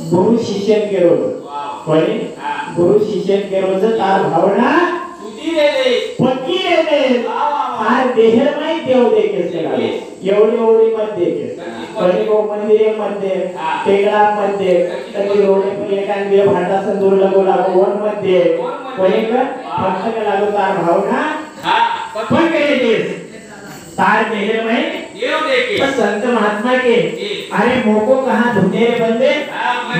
गुरु शिष्य केरो कोणी गुरु शिष्य केरो तार भावना तुझी रे दे पक्की रे दे तार देहर में देव देखे से एवढी एवढी मत देखे कोणी को मंदिरे मध्ये टेकडा मध्ये तरी रोडे पर एकान बे भाटा संदूर लगो लागो वन मध्ये कोणी का फक्त का लागो तार भावना पक्की रे दे तार देहर में देव देखे संत महात्मा के अरे मोको कहाँ ढूंढे रे बंदे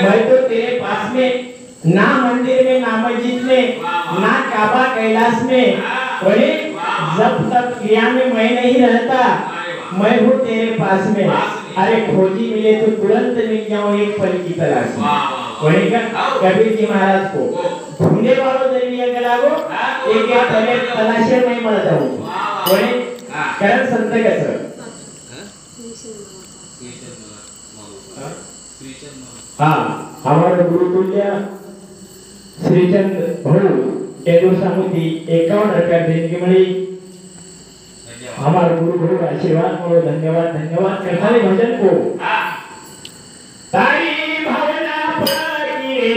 मैं तो तेरे पास में ना मंदिर में ना मस्जिद में ना काबा कैलाश में बोले जब तक क्रिया में मैं नहीं रहता मैं हूँ तेरे पास में अरे खोजी मिले तो तुरंत मिल जाऊँ एक पल की तलाश में वही का कबीर जी महाराज को ढूंढने वालों जरिए गलागो एक या तलाशे में मर जाऊँ वही कारण संत कसर हाँ हमारे गुरुकुल्य श्रीचंद भाऊ एदूर सामुदी 51 रुपया देणगी मिली हमारे गुरु भाऊ आशीर्वाद मोड़ो धन्यवाद धन्यवाद करनारे भजन को तारी भावना पगी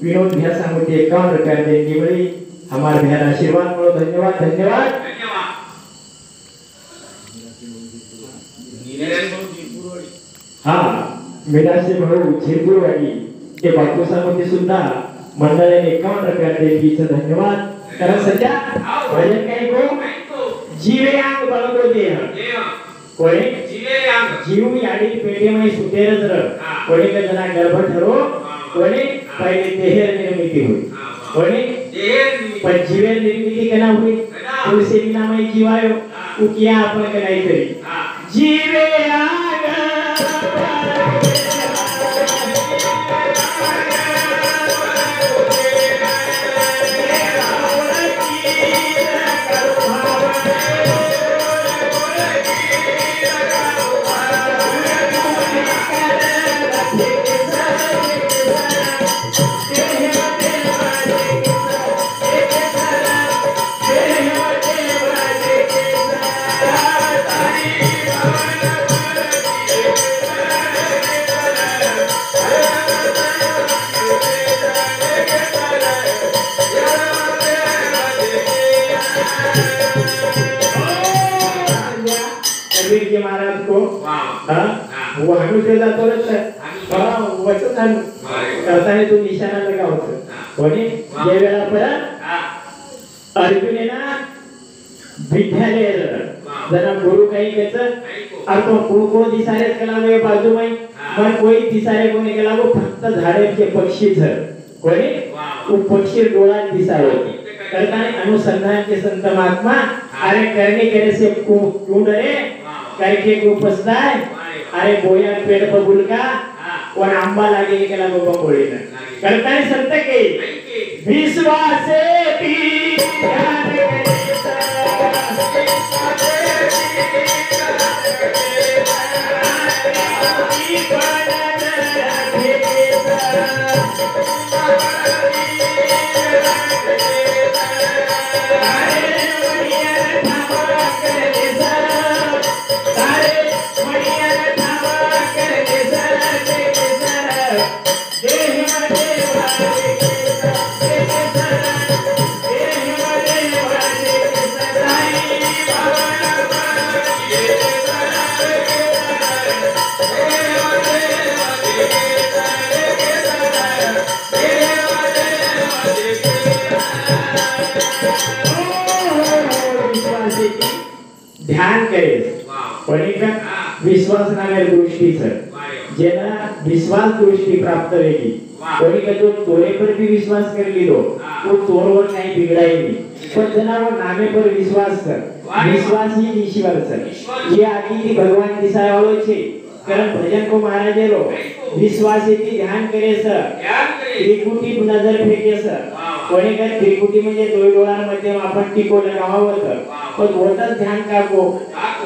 विनोद भैया सामुदी 51 रुपया देणगी मिली हमारे भैया आशीर्वाद मोड़ो धन्यवाद धन्यवाद हाँ मेरा से भाऊ झिरपुरवाडी के बापू सामुदी सुद्धा मंडळाने 51 रुपया देणगीचं धन्यवाद कारण सध्या भजन काही को जीवे अंग बळगो देह कोणी जीवे अंग जीव याडी पेढे में सुतेरच र कोणी का जना गर्भ ठरो कोणी पहले देहर निर्मिती हुई कोणी पण जीवेर निर्मिती केना हुई तुलसी बिना में जीवायो उ किया आपण के नाही तरी जीवे कबीर जी महाराज को वो हनुमान जातो वचन करताना तो निशाणा लगा होता कोणी जे वेळा परत अर्जुने ना विद्यालय जना गुरु काही कच और तो को दिसारे केला वे बाजू में मन कोई दिसारे कोणी केला वो फक्त झाडे के पक्षी झर कोणी वो पक्षी डोळा दिसारे करताना अनुसंधान के संत महात्मा अरे करने करे से क्यों डरे करके को पछताए अरे बोया पेड़ पर गुलका और आंबा लागे केला बाबा बोले ना करताना संत के विश्वास से भी ध्यान ध्यान करे कोणी का विश्वास नामे दृष्टि सर जेना विश्वास दृष्टि प्राप्त होगी कोणी का जो तोरे पर भी विश्वास कर ली दो वो तोरवर नहीं बिगड़ाई नहीं पर जना वो नामे पर विश्वास कर विश्वास ही ईश्वर सर ये आदि की भगवान दिसाय वालो छे कारण भजन को महाराजे रो विश्वास ही ध्यान करे सर त्रिकुटी नजर फेके सर कोणी का त्रिकुटी म्हणजे दोन डोळ्यांमध्ये आपण टिको लगावं होतं पण होतच ध्यान का को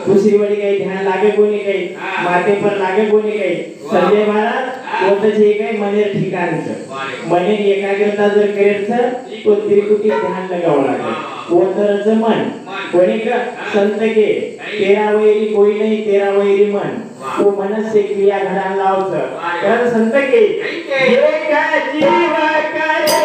दूसरी वाली काही ध्यान लागे कोणी काही माथे पर लागे कोणी काही संजय महाराज होतच हे काही मनेर ठिकाणचं मनेर एकाग्रता जर करेल तो त्रिकुटी ध्यान लगावं लागेल होतरच मन कोणी का संत के तेरा वैरी कोई नहीं तेरा वैरी मन वो मन से क्रिया घडा लावचं कारण संत के एका जीव करे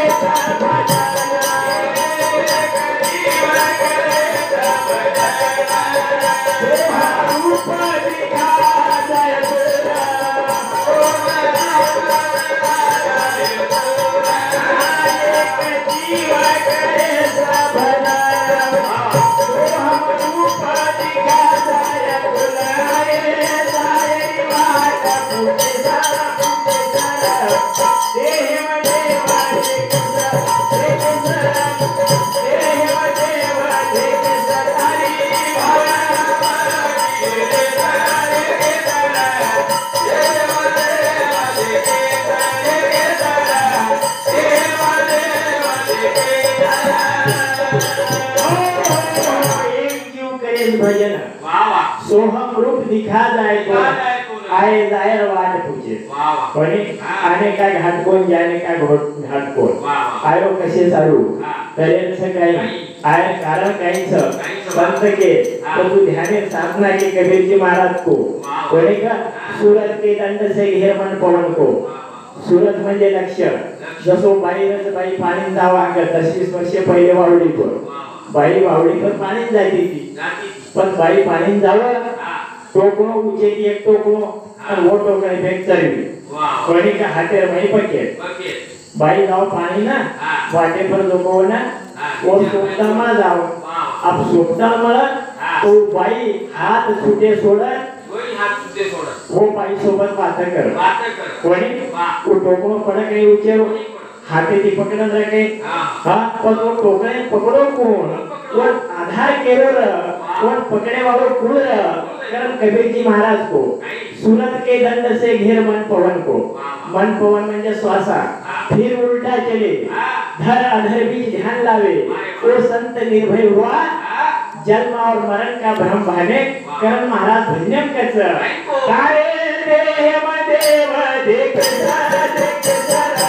भजन सोहम रूप दिखा जाए तो आए जाए वाट पूछे कोणी आने का घाट कोण जाने का घाट कोण आयो कसे सारू करेल से काही आए कारण काही संत के तो तू ध्यान साधना के कबीर जी महाराज को कोणी का सूरत के दंड से घेर मन पवन को सूरत म्हणजे लक्ष्य जसो बाई पाणी जावा तशी वर्ष पहिले वावडी पर बाई वावडी पर पाणी जाती थी पण बाई पाणी जावं टोकणो उचेती एक टोकणो आणि वो टोकणे फेक चरवी कोणी का हाते वही पकेट बाई जाव पाणी ना वाटे पर लोको ना वो सोपता मला जाव अब सोपता मला तो बाई हात छुटे सोडत वो बाई सोबत बात कर कोणी वो टोकणो पडे काही उचेरो हाते ती पकडत रखे हा पण वो टोकणे पकडो कोण वो आधार केवळ और पकड़े वालों कुल कारण कबीर जी महाराज को सूरत के दंड से घेर मन पवन को मन पवन म्हणजे श्वासा फिर उल्टा चले धर अधर बीच ध्यान लावे वो संत निर्भय हुआ जन्म और मरण का भ्रम भाने कारण महाराज भजन कच तारे देव देव देख सरा देख सरा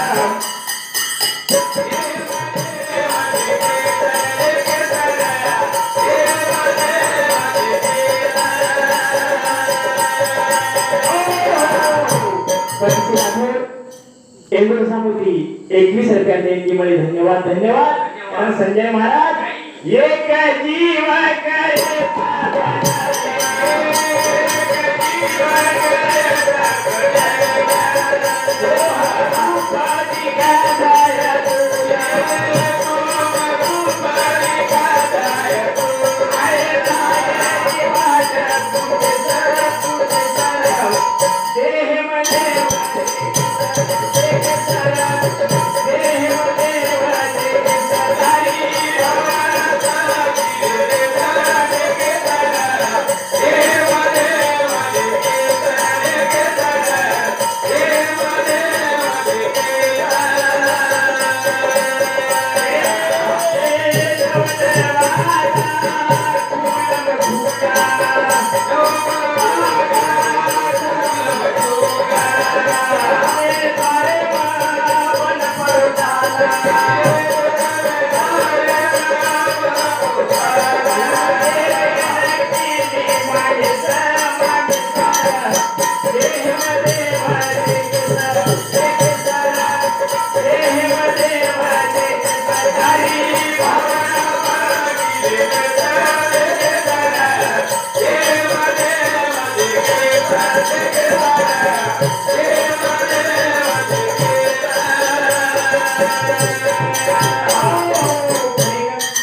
एंडोर सामुद्री 21 रुपया देणगी मिळाली धन्यवाद धन्यवाद आणि संजय महाराज एक जीव करे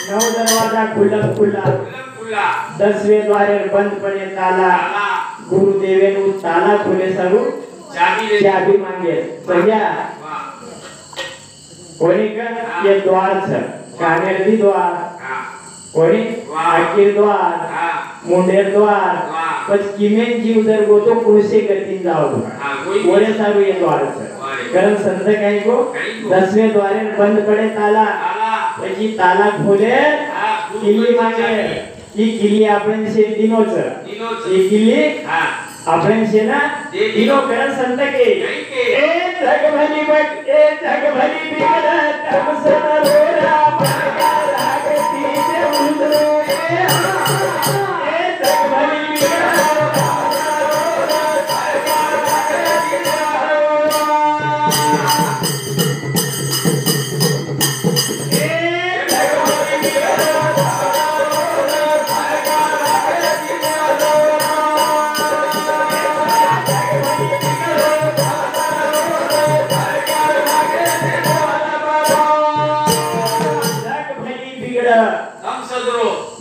नौ दरवाजा खुला खुला खुला 10वें द्वारे बंद पड़े ताला गुरुदेवे नु ताला खोले सारू चाबी मांगे भैया कोणी का ये द्वार छ कानेरदी द्वार कोणी आखिर द्वार मुंडेर द्वार पछ किमेन जीव जर गोतो कुसे करतीन जाओ बोले सारू ये द्वार छ कारण संत काही को 10वें द्वारे बंद पड़े ताला પછી તાલા ખોલે કિલ્લી માંગે ઈ કિલ્લી આપણે છે દીનો છે ઈ કિલ્લી આપણે છે ના દીનો કરણ સંત કે એ જગભલી બટ એ જગભલી બિગડ તમ સનરોરા માગા રાગતી જે ઉંદરો એ જગભલી બિગડ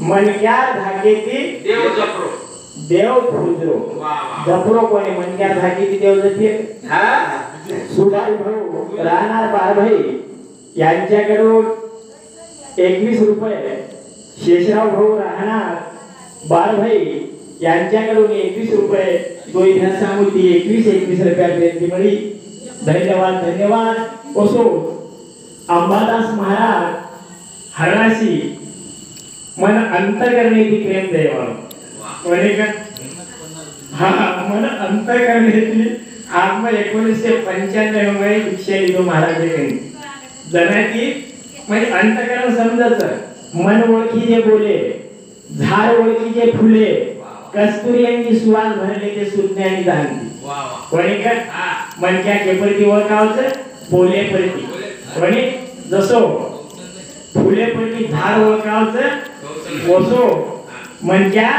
मनक्या धाकेती देव जपरो देव फुजरो जपरो कोणी मनक्या धाकेती देव जपे सुभाई भाऊ राहणार बारभाई यांच्याकडून 21 रुपये शेषराव भाऊ राहणार बारभाई यांच्याकडून 21 रुपये दोन सामुती 21 रुपया देती मिळी धन्यवाद धन्यवाद ओसो अंबादास महाराज हरणाशी मन अंत करने की प्रेम देवानो कोणी का मन अंत करने की आत्म 1995 मध्ये दीक्षा लिहितो महाराजांनी जनाची म्हणजे अंतकरण समजायचं मन ओळखी जे बोले झाड ओळखी जे फुले कस्तुरी यांची सुवास भरले ते सुज्ञानी जाणती कोणी का मनक्या केपरती ओळखावचं बोले परती कोणी जसो फुले परती झाड ओळखावचं ओसो मनक्या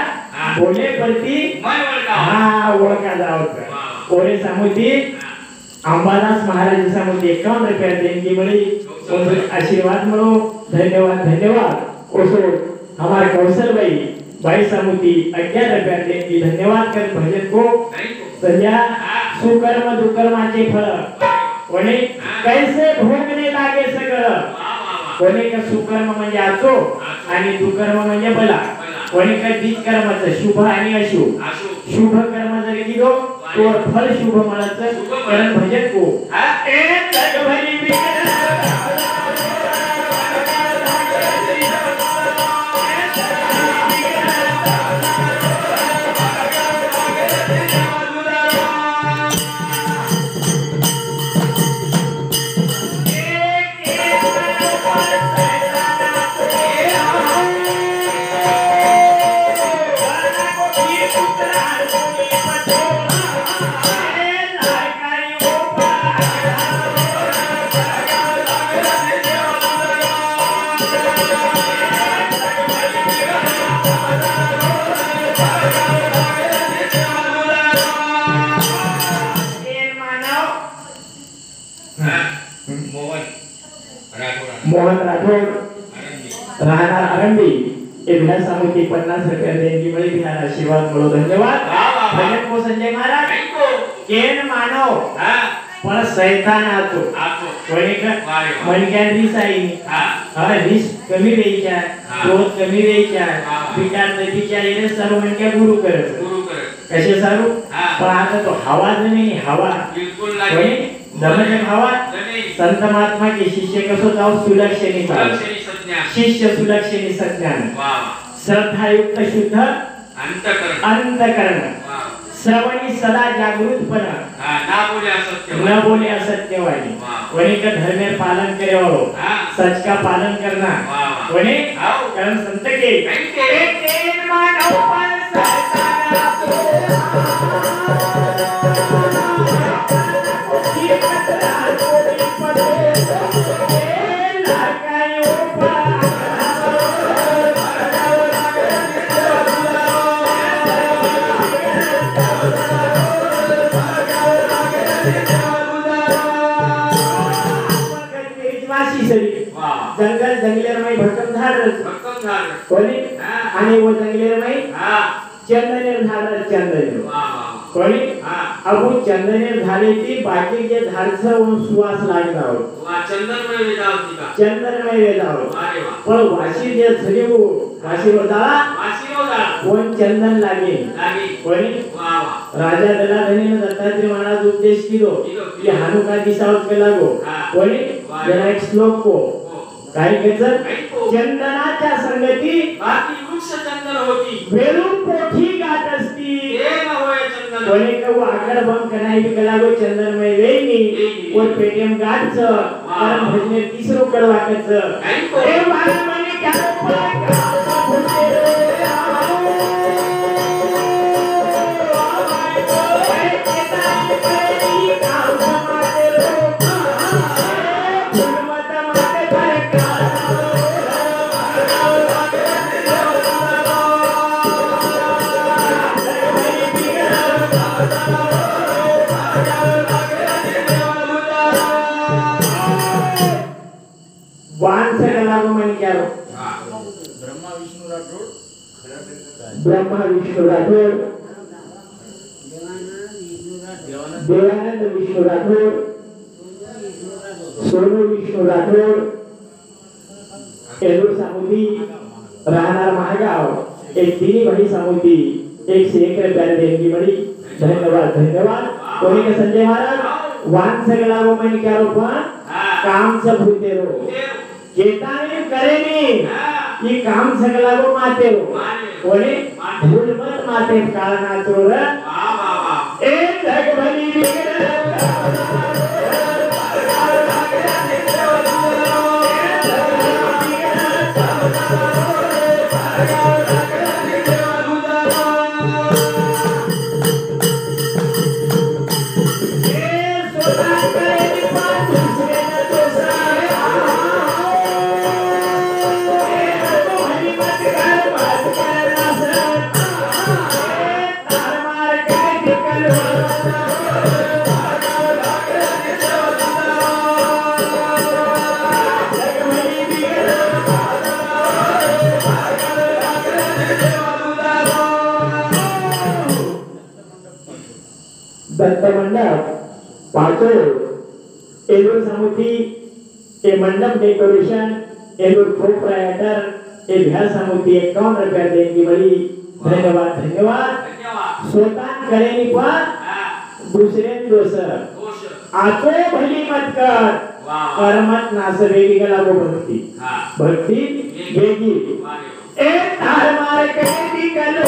बोले परती ओळखा जावचं ओरे सामुती अंबादास महाराज सामुती 51 रुपया देणगी मिली आशीर्वाद मिलो धन्यवाद धन्यवाद ओसो हमारे कौशल भाई सामुती 11 रुपया देणगी धन्यवाद कर भजन को संध्या सुकर्म दुकर्माचे फळ कोणी कैसे भोगणे लागे सगळं कोणी का सुकर्म म्हणजे आचो आणि दुकर्म म्हणजे बला कोणी का बीज कर्माचं शुभ आणि अशुभ शुभ कर्म जर केलो तो फल शुभ मिळाचं कारण भजन को ए जगभरी मोहन राठोड राहणार आरंभी एवढ्या सामुती 50 रुपया देणगी मिळी बिना आशीर्वाद मिळो धन्यवाद भजन को संजय महाराज केन मानव पण शैतान आतो कोणी का मनक्यान रिस आई रिस कमी वेयच्या क्रोध कमी वेयच्या विचार नदीच्या येणे सर्व मनक्या गुरु करत कसे सारू पण आता तो हवा जमीन हवा बिलकुल कोणी दमन हवा संत महात्मा के शिष्य कसो जाऊ सुलक्षणी शिष्य सुलक्षणी सज्ञान श्रद्धा युक्त शुद्ध अंतकरण श्रवणी सदा जागृतपणा न बोले असत्यवाणी कोणी का धर्मेर पालन करे वालो सच का पालन करना कोणी कारण संत के एक मानव पर चंदन वा वा कोणी हा अबू चंदने झाले ती बाकी जे झाडचं सुवास लागला होत वा चंदनमय वेदावती का चंदनमय वेलावर अरे वा पण वाशी जे झाले हो वाशी होता वासी होता कोण चंदन लागे लागे कोणी वा वा राजा दलाधनीने दत्तात्रय महाराज उपदेश केलो की हानुका दिसावच केला गो कोणी जरा एक श्लोक को काय घ्यायचं चंदनाच्या संगती बाकी वृक्ष चंदन होती वेरू पोठी गाठ असती एक होय चंदन कोणी कहू आकड बंक नाही की कला गो चंदनमय वेणी और पेटीएम गाठचं कारण भजने तिसरो कडवाकचं ए बाळा म्हणे क्या ब्रह्मा विष्णु राठोड देवानंद विष्णु राठोड सोनू विष्णु राठोड एलूर सामुदी राहणार महागाव एक तिन्ही भाई सामुदी 101 रुपये देणगी मिळी धन्यवाद धन्यवाद कोणी का संजय महाराज वान सगला वो मन क्या रूपा काम सब होते रो केताने करेनी ये काम सगला वो माते रो कोणी भूल मत माते काला नाचो रे वा वा वा ए जग भली बिगड़ दत्त मंडप पाचोड एलूर सामुथी ए मंडप डेकोरेशन एलूर प्रोप्राइटर ए भ्या सामुथी 51 रुपया देणगी मिळी धन्यवाद धन्यवाद स्वतः करेनी पण दुसरे दोष आचो भली मत कर कर्मत नास वेगी गला गो भक्ती वेगी ए तार मार केती कलो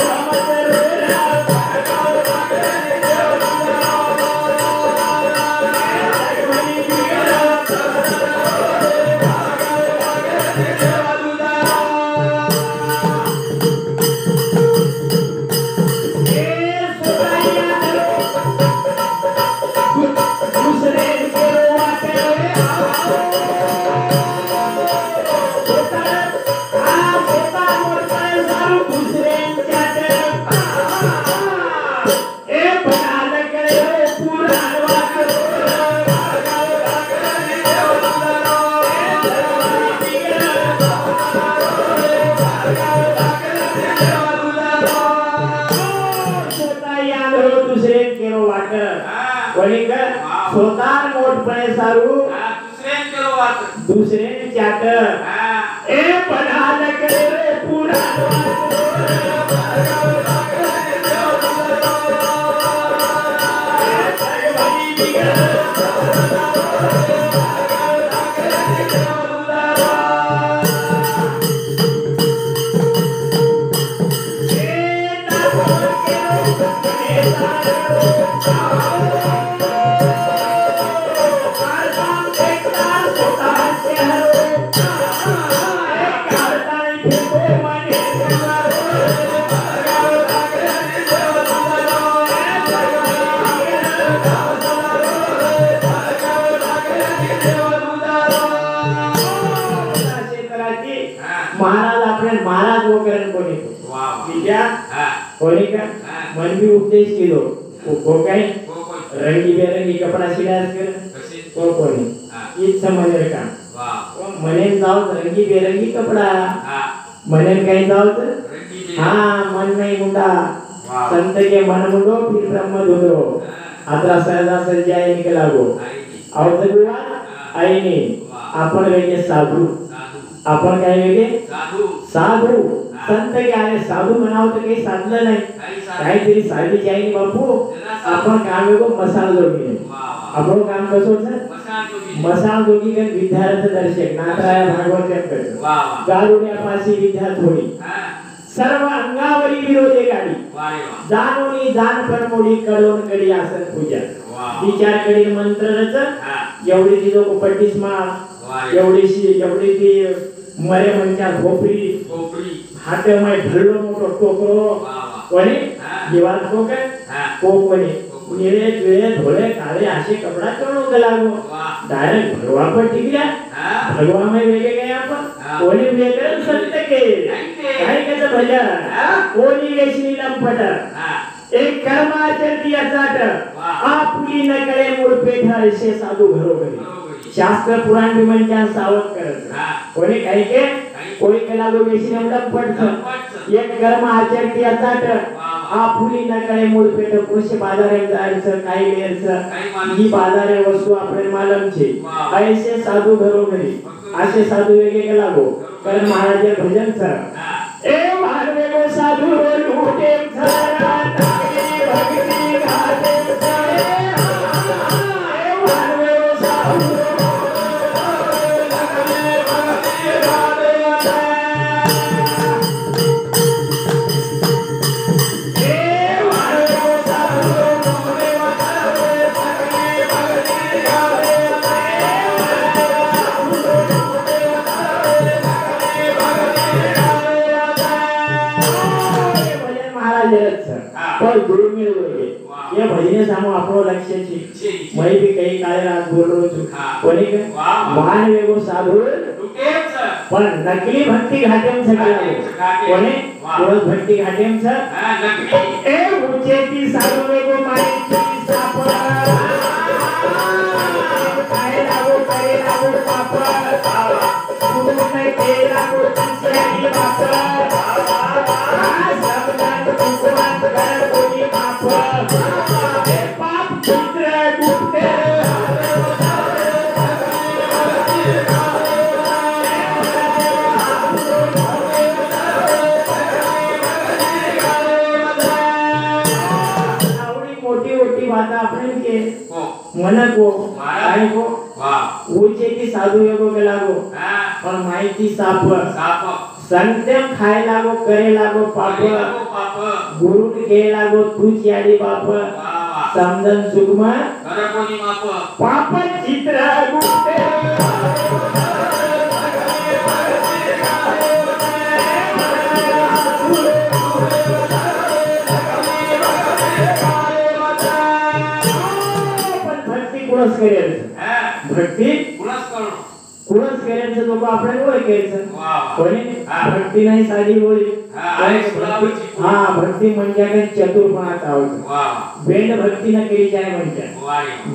स्वतः मोठपणे सारू दुसरे चाट ए पणाल करे पुरा महाराज आपले महाराज वगैरे कोणी विद्या कोणी का मन भी उपदेश केलो को काय रंगी बेरंगी कपडा शिलास कर को कोणी हीच समजले का मने जाऊ रंगी बेरंगी कपडा मने काय जाऊ हा मन नाही मुंडा संत के मन मुंडो फिर ब्रह्म धुंधो आत्रा सहजा सर्जाय निकला गो अवतगुवा आईने आपण वेगे साधू आपण काय वेगे साधू संत के आले साधू म्हणाव तर काही साधलं नाही काहीतरी साधी जाईन बापू आपण काम वेगो मसाल जोगी आपण काम कसं होतं मसाल जोगी के विद्यार्थ दर्शक नाथराय भागवत करतो गारुड्या पासी विद्या थोडी सर्व अंगावरी विरोधे गाडी जानोनी जान परमोडी कडोन कडी आसन पूजा विचार कडी मंत्र रच एवढी ती लोक पट्टीस माळ एवढी ती मरे म्हणच्या खोपरी हातेमाय ढळलो मोठो टोकरो कोणी दिवार कोक कोणी निळे पिळे धोळे काळे असे कपडा करून लागो डायरेक्ट भगवा पर टिकल्या भगवा में वेगे गए आपण कोणी वेगळं सत्य के काय कसं भजन कोणी वेशनी लंपट एक कर्माचरती अचाट आपुली न कळे मूळ पेठा असे साधू घरोघरी शास्त्र पुराण विमंच्या सावध करत कोणी काही के कोई कला लोग वेशनी लंपट एक कर्म आचरती अचाट आपुली न कळे मूळ पेठ कृषी बाजारात जायचं काही वेळचं ही बाजारे वस्तू आपले मालम छे ऐसे साधू घरोघरी असे साधू वेगळे लागो कारण महाराज भजन सर ए मानवे गो साधू लूटे सरा ताकि भक्ति घाटे ए मानवे गो साधू पर गुरु मिल गए ये भजने सामो आपरो लक्ष्य छी मैं भी कई काले रात बोल रहो छु कोनी के मान वेगो साधु पर नकली भक्ति घाटेम सगला कोनी रोज भक्ति घाटेम छ नकली ए ऊंचे की साधु वेगो माई की साप काय लागो करे लागो पाप गुरु में के लागो तिसरी बाप मन को आई को ऊंचे की साधु योगो के लागो और माइती साप संत्यम खाए लागो करे लागो पाप गुरु के लागो तू याडी बाप समजन सुगमा पाप चित्र गुप्ते भक्ती कुणच करायचं लोक आपल्याला होय करायचं कोणी भक्ती नाही साधी होय हा भक्ती म्हणजे काय चतुरपणाचा आहोत वेद भक्ती न केली जाय म्हणजे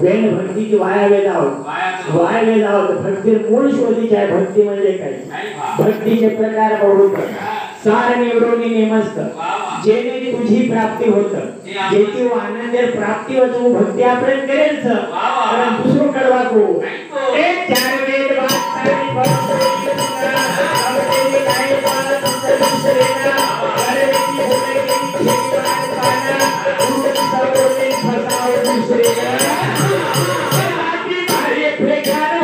वेद भक्तीची वाया वेद आहोत भक्ती मूळ शोधी जाय भक्ती म्हणजे काय भक्तीचे प्रकार बहुत सार निवडून नेमस्त जेने तुझी प्राप्ती होत जेची आनंद प्राप्ती होतो भक्ती आपण करेल कारण दुसरं कडवा को एक चार वेद वाचतानी भक्ती आवडे काय पास दुसरेना अरेची होते की जीवन पाना उलट सवोते फसाव दुसरेना आधी भारी फेकार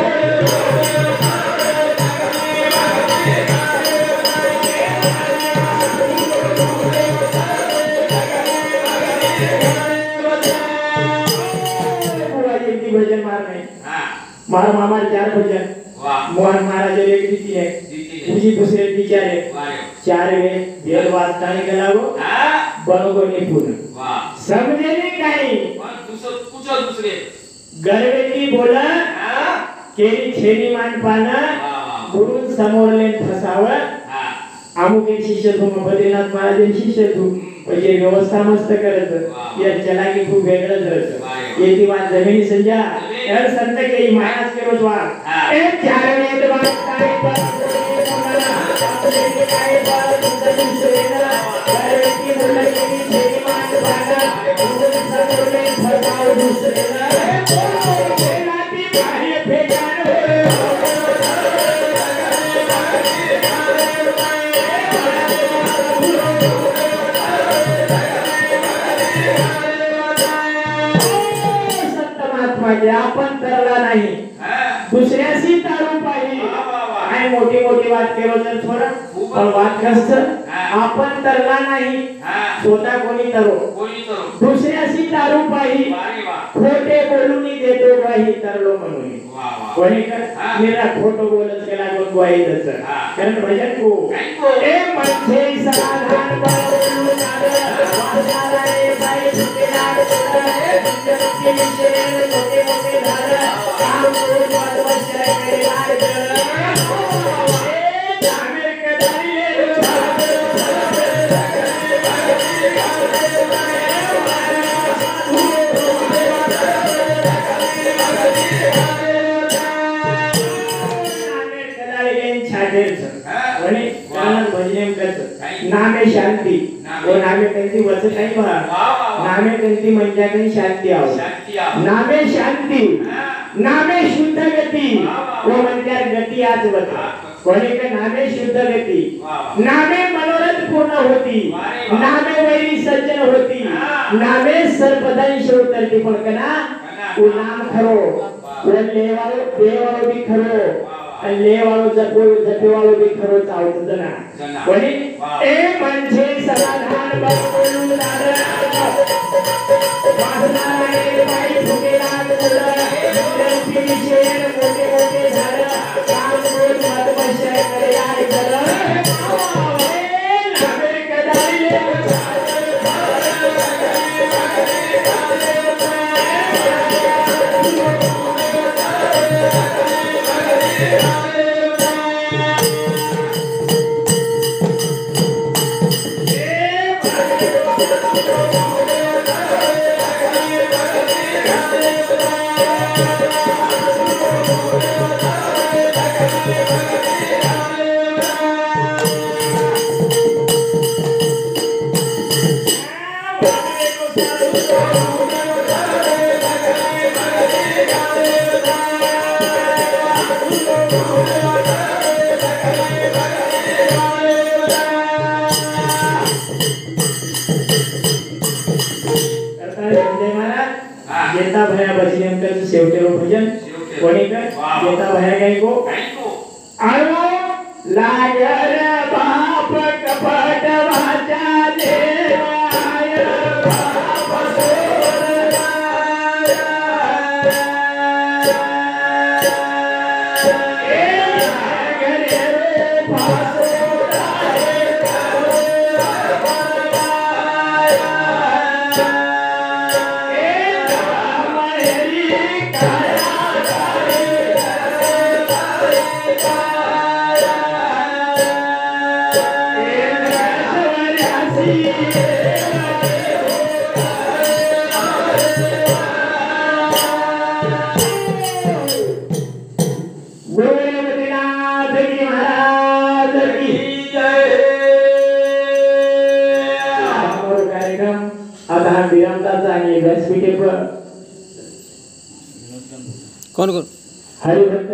मारा मामा चार भजन मोहन महाराज एक दीती है पूजी दूसरे टीचर है चार वेद वाचताने गेला वो बरोबर ने पूर्ण समझे नहीं काही पूछो दूसरे गरवे की बोला केली छेनी मान पाना गुरु समोर ले फसावत अमुक एक शिष्य तू बद्रीनाथ महाराज शिष्य तू म्हणजे व्यवस्था मस्त करत या चलाकी खूप वेगळंच राहतं येती बात जमिनी संजा तर संत के महाराज के रोजवा एक चार वेद वाचताय पर मला आपले काय बात दुसरेना गरवे की बोला केली छेनी मान भाव दुसरेला गेला ती बाह्य फेकान संत महात्माचे आपण तरला नाही दुसऱ्याशी तारू पाहिजे आणि मोठी मोठी बात केलो तर थोडं पण बात कस आपण तरला नाही स्वतः कोणी तरो दुसऱ्याशी तारू पाहिजे खोटे बोलून देतो ग्वाही तरलो म्हणून कोणी निरा खोटो बोलत केला कोण ग्वाही देत कारण भजन को ए म्हणजे समाधान बोलून वासनाला रे बाई तुझे नाद बोलले तुझे विषय मोठे मोठे झालं काम करून वाटवश्य करे लाड ए धामेर कदारी नामे शांती वो नामे कंती वच नाही बा नामे कंती म्हणजे काही शांती आव नामे शांती नामे शुद्ध गती वो म्हणजे गती आज वच कोणी का नामे शुद्ध गती नामे मनोरथ पूर्ण होती नामे वैरी सज्जन होती नामे सर्पदंश उतरती पण कना वो नाम खरो वो लेवालो देवालो भी खरो लेवालो जपेवालो भी खरो चावत जना कोणी ए म्हणजे समाधान बोलून दादा वासना रे बाई फुकेला तुझी विषय मोठे मोठे झालं काम करून वाटवश्य करे यार झालं ए नामेर कदारी जेता भया बचनेमकर शेवटेरो भजन कोणी कर जेता भया गाई को आळो लागर बाप कपट वाचा देवाय बाप ए लागर रे फासो कौन कौन हरिभक्त